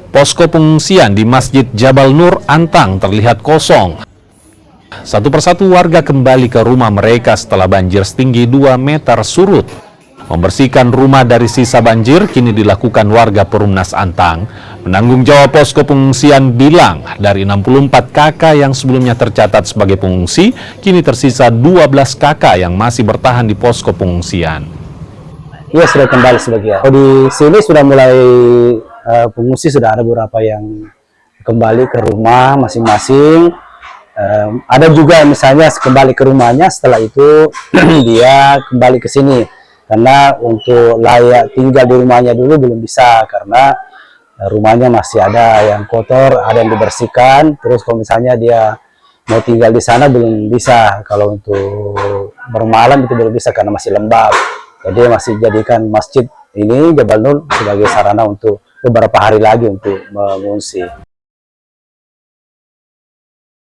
Posko pengungsian di Masjid Jabal Nur Antang terlihat kosong. Satu persatu warga kembali ke rumah mereka setelah banjir setinggi 2 meter surut. Membersihkan rumah dari sisa banjir kini dilakukan warga Perumnas Antang. Penanggung jawab posko pengungsian bilang dari 64 kakak yang sebelumnya tercatat sebagai pengungsi, kini tersisa 12 kakak yang masih bertahan di posko pengungsian. Iya, sudah kembali sebagian. Di sini sudah mulai pengungsi, sudah ada beberapa yang kembali ke rumah masing-masing. Ada juga misalnya kembali ke rumahnya, setelah itu dia kembali ke sini. Karena untuk layak tinggal di rumahnya dulu belum bisa, karena rumahnya masih ada yang kotor, ada yang dibersihkan. Terus kalau misalnya dia mau tinggal di sana belum bisa. Kalau untuk bermalam itu belum bisa karena masih lembab. Jadi masih jadikan masjid ini Jabal Nur sebagai sarana untuk beberapa hari lagi untuk mengungsi.